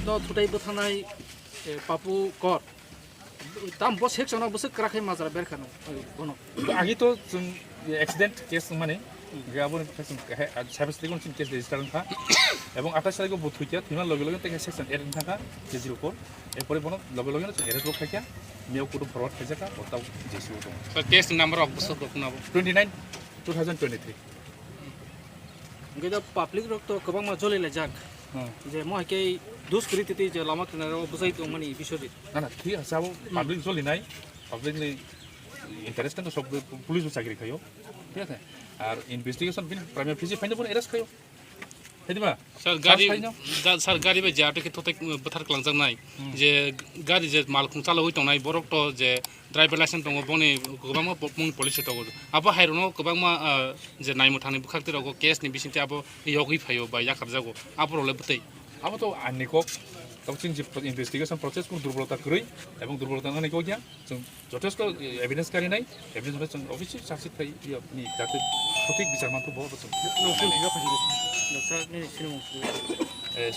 no today bothanai papu kor tam bos hek chona bos krakhai mazra berkhano bono agi to accident case মানে গাবন service থেকে কোন case register থা এবং 28 তারিখে booth হইয়া তিনবার লগে লগে থেকে সেকশন 8 থাকা জেজির উপর এরপরে বন লগে লগে এরেস্ট লোক থাকা মেও কোড ফরওয়ার্ড হয়ে যাকা ওটাও জেসি উপর কেস নাম্বার অফ বছর কোনাবো 29 2023 গেদা পাবলিক রক তো কবাং মা জলেলে যাক যে মহাকে দুষ্কৃতি যে লামা কিনারে বুঝাই তো মানে বিষয় না না ঠিক আছে পাবলিক জলি নাই পাবলিকলি ইন্টারেস্টেড তো সব পুলিশ চাকরি খাইও ঠিক আছে আর ইনভেস্টিগেশন বিন প্রাইমারি ফিজি ফাইন্ড বন এরেস্ট খাইও হেদিবা স্যার গাড়ি বে যাতে কি তোতে বথার ক্লাংজাং নাই যে গাড়ি যে মাল খুং চালা হই তংনাই বরক তো যে ড্রাইভার লাইসেন্স দङ বনি गोबां मा मुं पुलिस दङ आबो हाइरनो गोबां मा जे नायमो थांनि बुखाक्ति रगो केसनि बिसिंति आबो योगि फायो बा याखाब जागो आबोरले बतै आबो तो आनिको तबसिं जे इनभेस्टिगेशन प्रोसेस को दुर्बलता करै এবং दुर्बलता नानै को गया जों যথেষ্ট এভিডেন্স কারি নাই এভিডেন্স হলে जों অফিসিয়াল সাকসেস পাই नि যাতে সঠিক বিচার মানতো বড় বছর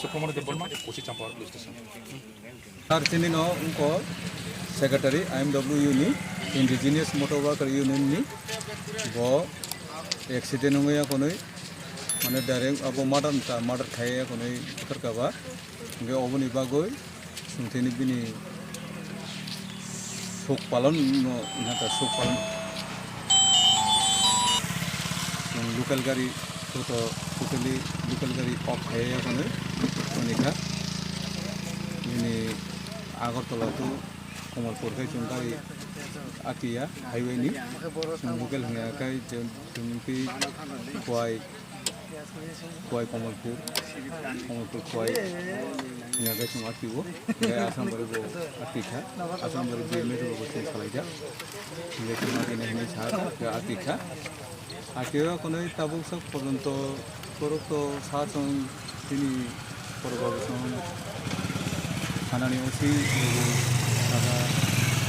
सुक्रमणि देवबर्मा कोची चंपावत पुलिस स्टेशन सर चिनिनो उनको सेक्रेटरी IMWU नि इंडिजिनियस मोटर वर्कर यूनियन नि वो एक्सीडेंट होया कोनै माने डाइरेक्ट अब मर्डर खाया कोनै सरकाबा बे अबनि बागै सुंथेनि बिनि शोक पालन नाता शोक पालन लोकल गाड़ी तो टोटली लोकल गाड़ी अफ खाया कोनै अनेका ini Agartala tu Kamalpur kai chung kai akia highway ni chung local hingga kai chung pi kuai Kamalpur kuai hingga kai chung akiwo kai asam bari bo atikha asam bari bo metro bo chung salaija hingga chung akine hini chha atikha akiwa konoi tabuk sak porjonto korok to sa chung tini porobabson खानानि ओसी सारा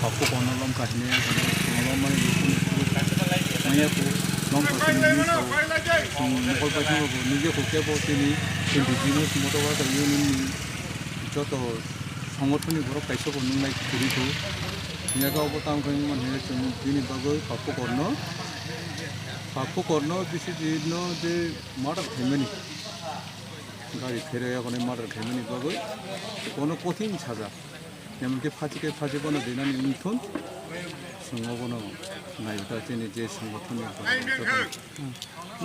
पापको कोनलम काहिने कोनलम माने माया को lump पासिनि मकल पासिनि निजे खोके बसिनि indigenous motor worker union जतो संगठननि बरक काइसो नुनाय कुरिखौ नेगा अबताम खै माने जों दिनि बागै पापको करनो बिसि दिनो जे मर्डर फेमिनि गाड़ी फेरे कोने मर्डर फेमिनि बागै कोनो कठिन साजा जेमनकि फाजि बनो देनानि उनथुन सुङो बनो नायदा जेनि जे संगठननि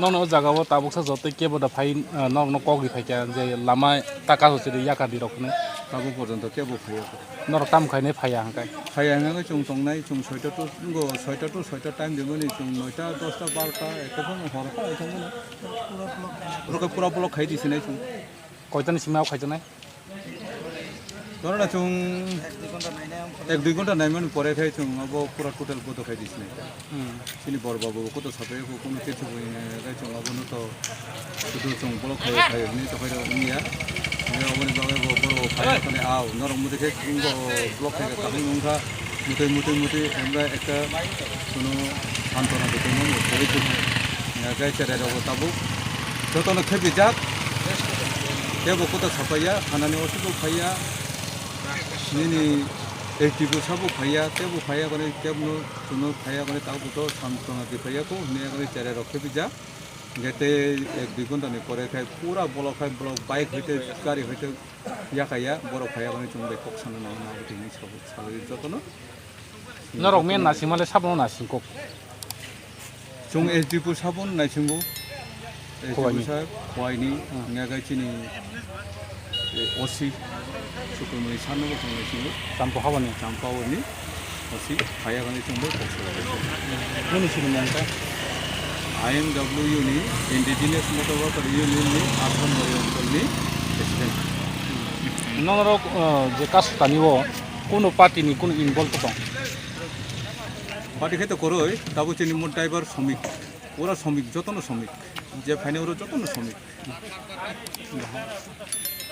ननो जागाव ताबुकसा जते केबोदा फाइ ननो कगि फाइका जे लामा टाका होसिरि याका दिरखने ताबु पर्यन्त केबो फाया नर ताम खाइने फाया हांकाय फाया जों संनाय जों 6टा to 6टा टाइम देमोनि जों 9टा 10टा 12टा एकफोर हरफा आइथांमोन पूरा ब्लक खाइ दिसिनाय जों कयतानि सिमाव खाइजनाय धरना जों 1-2 घन्टा नायमोन परे खाइ जों अब पूरा टोटल बद खाइ दिसिनाय सिनि बरबाबो कत साबे कोनो केछु गाय जों अब न तो सुदु जों ब्लक खाइ नि तो खाइ निया अबनि बागै बर फाइ कने आव नरम मुदे इंगो ब्लक खाइ काबि मुंगा मुते हमरा একটা কোনো সান্তনা দিতে মন করে তো গায় চেরা রব তাবু যতন খেবি যাক কেবো কত ছাপাইয়া খানানি অসুবিধা ফাইয়া নিনি একটিবো সাবু ফাইয়া কেবো ফাইয়া করে কেবনো কোনো ফাইয়া করে তাবু তো সান্তনা দি ফাইয়া কো নে করে চেরা রখেবি যা গেতে 1-2 ঘন্টা নি পরে খাই পুরা ব্লক বাইক হইতে গাড়ি হইতে ইয়াকাইয়া বড় ফাইয়া করে চুম বেকক সানা না না দিনি সব সাবি যতন नरक मेन नासिमाले साबन नासिंको जों एसडिपु साबन नासिंगो एसडिपु साब खवाइनि नेगाइचिनि ओसी सुकुमनि साननो जों नासिंगो चाम्पावनि ओसी फाया गानि जोंबो ननि सिगुननका IMWU नि इंडिजिनियस मोटर वर्कर यूनियन नि आसाम ओनसोलनि प्रेसिडेन्ट नरक जे कासुतानिबो कोनो पार्टीनि कोनो इनभल्व दं पार्टी खाइ तो करय ताबो चिनि मोट ड्राइवर श्रमिक ओरा श्रमिक जतन श्रमिक जे फाइने ओरा जतन श्रमिक